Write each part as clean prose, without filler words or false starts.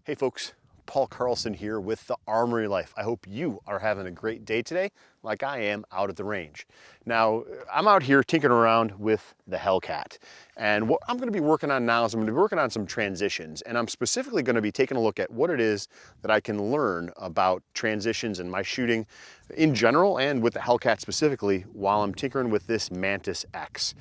Hey folks, Paul Carlson here with the Armory Life. I hope you are having a great day today, like I am out at the range. Now, I'm out here tinkering around with the Hellcat. And what I'm gonna be working on now is I'm gonna be working on some transitions, and I'm specifically gonna be taking a look at what it is that I can learn about transitions in my shooting in general and with the Hellcat specifically while I'm tinkering with this Mantis X.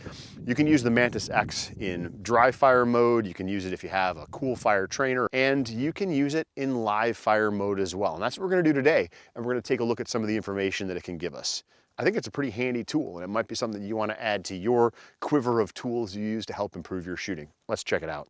You can use the Mantis X in dry fire mode, you can use it if you have a cool fire trainer, and you can use it in live fire mode as well. And that's what we're gonna do today, and we're gonna take a look at some of the information that it can give us. I think it's a pretty handy tool, and it might be something that you want to add to your quiver of tools you use to help improve your shooting. Let's check it out.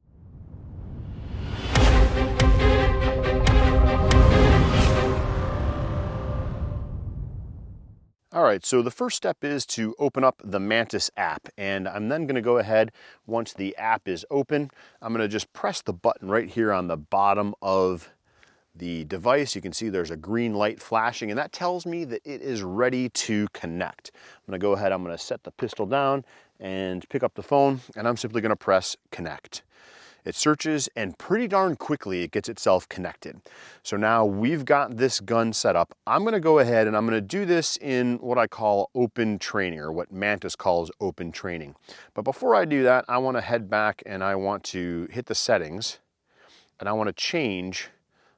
All right, so the first step is to open up the Mantis app, and I'm then going to go ahead, once the app is open, I'm going to just press the button right here on the bottom of the device. You can see there's a green light flashing, and that tells me that it is ready to connect. I'm gonna go ahead, I'm gonna set the pistol down and pick up the phone, and I'm simply gonna press connect. It searches, and pretty darn quickly it gets itself connected. So now we've got this gun set up. I'm gonna go ahead and I'm gonna do this in what I call open training, or what Mantis calls open training. But before I do that, I wanna head back and I want to hit the settings, and I wanna change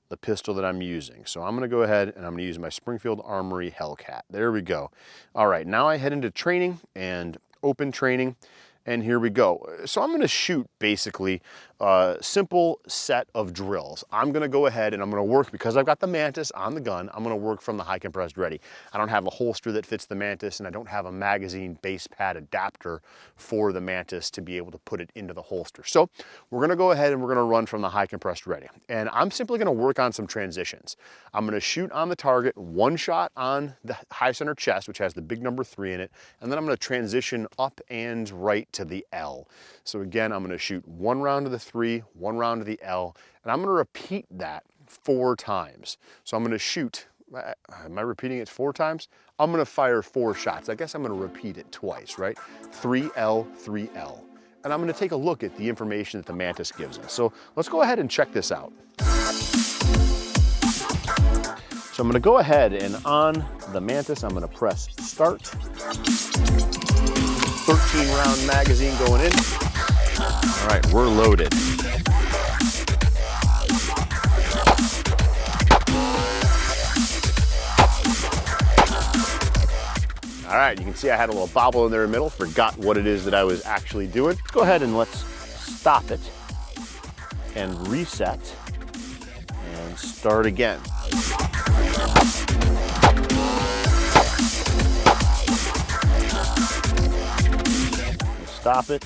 the pistol that I'm using. So I'm gonna go ahead and I'm gonna use my Springfield Armory Hellcat. There we go. All right, now I head into training and open training, and here we go. So I'm gonna shoot basically a simple set of drills. I'm gonna go ahead and I'm gonna work, because I've got the Mantis on the gun, I'm gonna work from the high compressed ready. I don't have a holster that fits the Mantis, and I don't have a magazine base pad adapter for the Mantis to be able to put it into the holster. So we're gonna go ahead and we're gonna run from the high compressed ready. And I'm simply gonna work on some transitions. I'm gonna shoot on the target, one shot on the high center chest, which has the big number 3 in it, and then I'm gonna transition up and right to the L. So again, I'm gonna shoot one round to the 3, one round to the L, and I'm gonna repeat that 4 times. So I'm gonna shoot, am I repeating it 4 times? I'm gonna fire 4 shots. I guess I'm gonna repeat it twice, right? 3L, 3L. And I'm gonna take a look at the information that the Mantis gives us. So let's go ahead and check this out. So I'm gonna go ahead and on the Mantis, I'm gonna press start. 13 round magazine going in. All right, we're loaded. All right, you can see I had a little bobble in there in the middle, forgot what it is that I was actually doing. Let's go ahead and let's stop it and reset and start again. Stop it,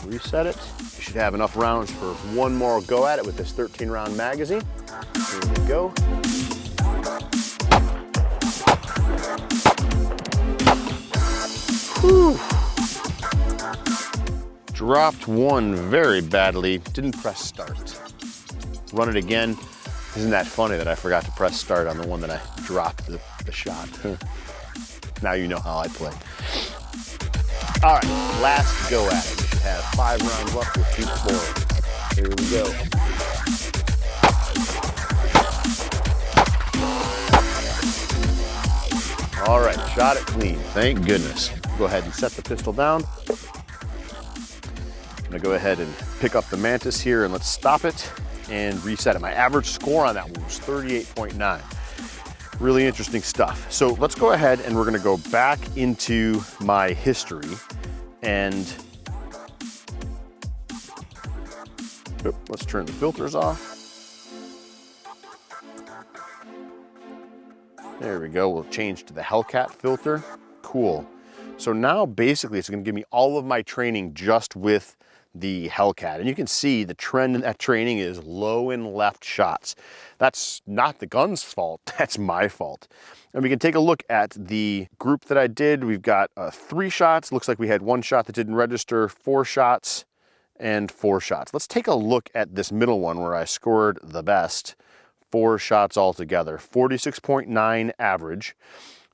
reset it. You should have enough rounds for one more go at it with this 13 round magazine. Here we go. Whew. Dropped one very badly, didn't press start. Run it again. Isn't that funny that I forgot to press start on the one that I dropped the shot? Now you know how I play. All right, last go at it. We should have 5 rounds left with 2 4. Here we go. All right, shot it clean, thank goodness. Go ahead and set the pistol down. I'm gonna go ahead and pick up the Mantis here, and let's stop it and reset it. My average score on that one was 38.9. Really interesting stuff. So let's go ahead and we're gonna go back into my history, and let's turn the filters off. There we go, we'll change to the Hellcat filter. Cool. So now basically it's gonna give me all of my training just with the Hellcat. And you can see the trend in that training is low and left shots. That's not the gun's fault, that's my fault. And we can take a look at the group that I did. We've got 3 shots. Looks like we had 1 shot that didn't register, 4 shots, and 4 shots. Let's take a look at this middle one where I scored the best. 4 shots altogether, 46.9 average.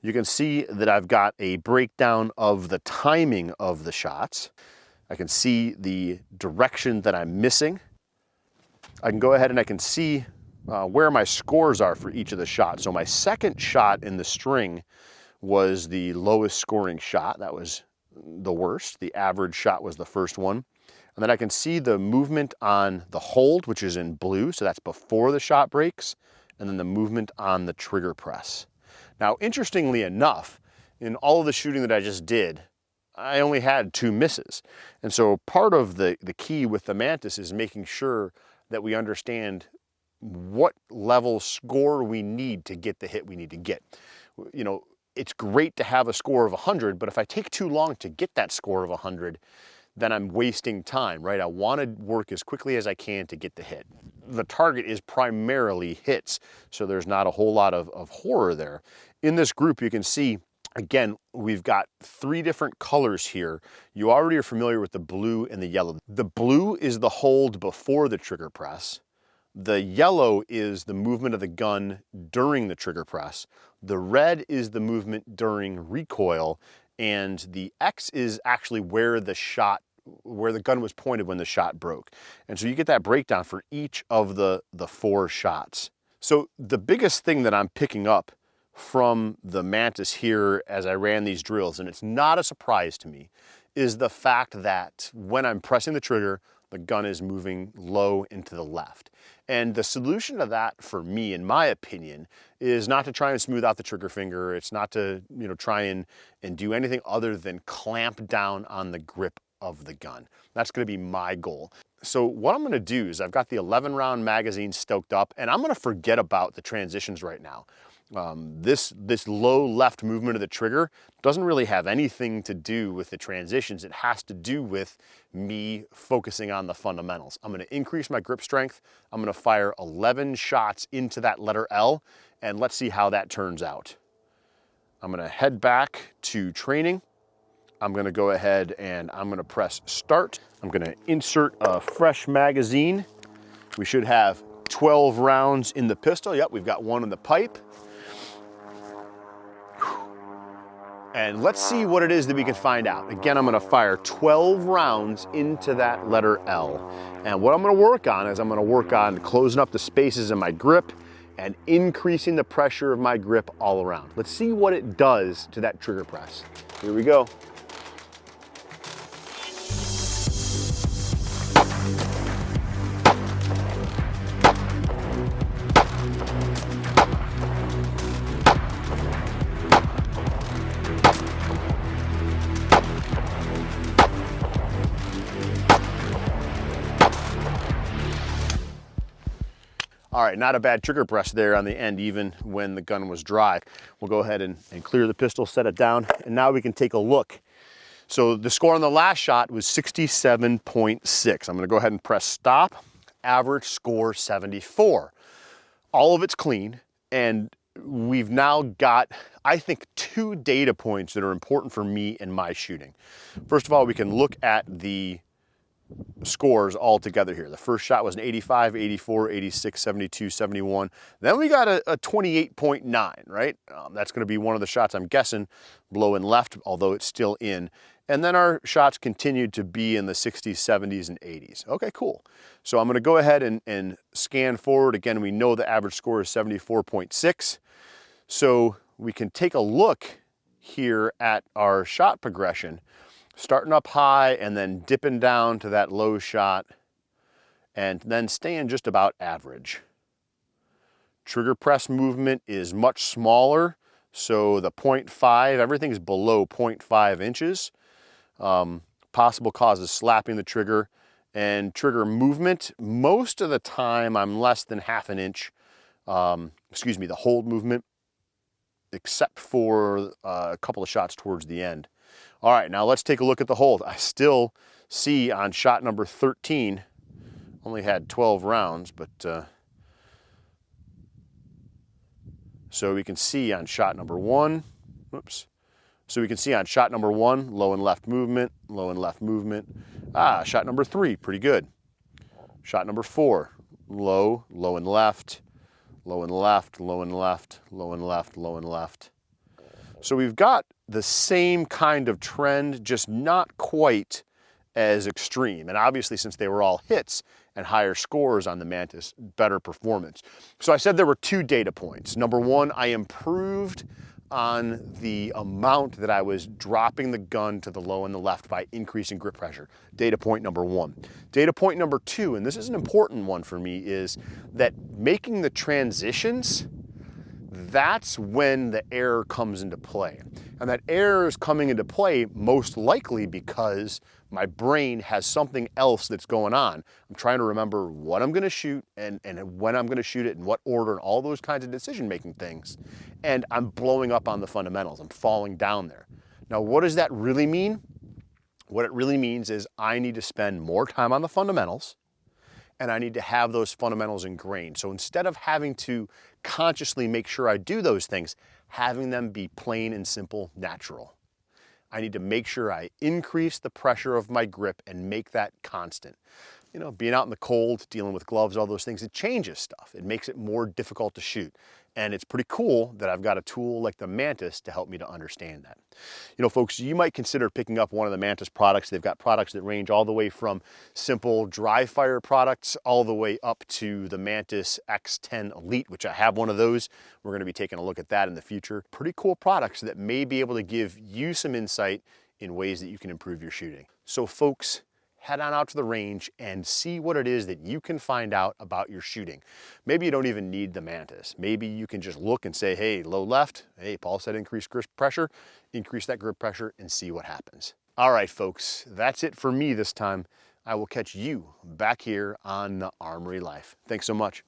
You can see that I've got a breakdown of the timing of the shots. I can see the direction that I'm missing. I can go ahead and I can see where my scores are for each of the shots. So my second shot in the string was the lowest scoring shot. That was the worst. The average shot was the first one. And then I can see the movement on the hold, which is in blue, so that's before the shot breaks, and then the movement on the trigger press. Now, interestingly enough, in all of the shooting that I just did, I only had 2 misses. And so part of the key with the Mantis is making sure that we understand what level score we need to get the hit we need to get. You know, it's great to have a score of 100, but if I take too long to get that score of 100, then I'm wasting time, right? I want to work as quickly as I can to get the hit. The target is primarily hits, so there's not a whole lot of horror there. In this group, you can see, again, we've got 3 different colors here. You already are familiar with the blue and the yellow. The blue is the hold before the trigger press. The yellow is the movement of the gun during the trigger press. The red is the movement during recoil, and the X is actually where the gun was pointed when the shot broke. And so you get that breakdown for each of the 4 shots. So the biggest thing that I'm picking up from the Mantis here as I ran these drills, and it's not a surprise to me, is the fact that when I'm pressing the trigger, the gun is moving low and to the left. And the solution to that, for me, in my opinion, is not to try and smooth out the trigger finger. It's not to, try and do anything other than clamp down on the grip of the gun. That's gonna be my goal. So what I'm gonna do is I've got the 11-round magazine stoked up, and I'm gonna forget about the transitions right now. This low left movement of the trigger doesn't really have anything to do with the transitions. It has to do with me focusing on the fundamentals. I'm gonna increase my grip strength. I'm gonna fire 11 shots into that letter L, and let's see how that turns out. I'm gonna head back to training. I'm gonna go ahead and I'm gonna press start. I'm gonna insert a fresh magazine. We should have 12 rounds in the pistol. Yep, we've got 1 in the pipe. And let's see what it is that we can find out. Again, I'm gonna fire 12 rounds into that letter L. And what I'm gonna work on is I'm gonna work on closing up the spaces in my grip and increasing the pressure of my grip all around. Let's see what it does to that trigger press. Here we go. All right, not a bad trigger press there on the end, even when the gun was dry. We'll go ahead and clear the pistol, set it down, and now we can take a look. So the score on the last shot was 67.6. I'm gonna go ahead and press stop. Average score 74. All of it's clean, and we've now got, I think, 2 data points that are important for me in my shooting. First of all, we can look at the scores all together here. The first shot was an 85, 84, 86, 72, 71. Then we got a 28.9, right? That's going to be one of the shots, I'm guessing, low and left, although it's still in. And then our shots continued to be in the 60s, 70s, and 80s. Okay, cool. So I'm going to go ahead and scan forward. Again, we know the average score is 74.6. So we can take a look here at our shot progression, starting up high and then dipping down to that low shot and then staying just about average. Trigger press movement is much smaller, so the 0.5, everything's below 0.5 inches. Possible causes slapping the trigger, and trigger movement, most of the time I'm less than half an inch, the hold movement, except for a couple of shots towards the end. All right, now let's take a look at the hold. I still see on shot number 13, only had 12 rounds, but so we can see on shot number 1, whoops. So we can see on shot number 1, low and left movement, low and left movement. Shot number 3, pretty good. Shot number 4, low, low and left, low and left, low and left, low and left, low and left. So we've got the same kind of trend, just not quite as extreme. And obviously, since they were all hits, and higher scores on the Mantis, better performance. So I said there were 2 data points. Number 1, I improved on the amount that I was dropping the gun to the low and the left by increasing grip pressure. Data point number 1. Data point number 2, and this is an important one for me, is that making the transitions, that's when the error comes into play. And that error is coming into play most likely because my brain has something else that's going on. I'm trying to remember what I'm gonna shoot and when I'm gonna shoot it, in what order, and all those kinds of decision-making things. And I'm blowing up on the fundamentals. I'm falling down there. Now, what does that really mean? What it really means is I need to spend more time on the fundamentals, and I need to have those fundamentals ingrained. So instead of having to consciously make sure I do those things, having them be plain and simple, natural. I need to make sure I increase the pressure of my grip and make that constant. You know, being out in the cold, dealing with gloves, all those things, it changes stuff. It makes it more difficult to shoot. And it's pretty cool that I've got a tool like the Mantis to help me to understand that. You know, folks, you might consider picking up one of the Mantis products. They've got products that range all the way from simple dry fire products all the way up to the Mantis X10 Elite, which I have one of those. We're going to be taking a look at that in the future. Pretty cool products that may be able to give you some insight in ways that you can improve your shooting. So folks, head on out to the range and see what it is that you can find out about your shooting. Maybe you don't even need the Mantis. Maybe you can just look and say, hey, low left. Hey, Paul said increase grip pressure. Increase that grip pressure and see what happens. All right, folks, that's it for me this time. I will catch you back here on the Armory Life. Thanks so much.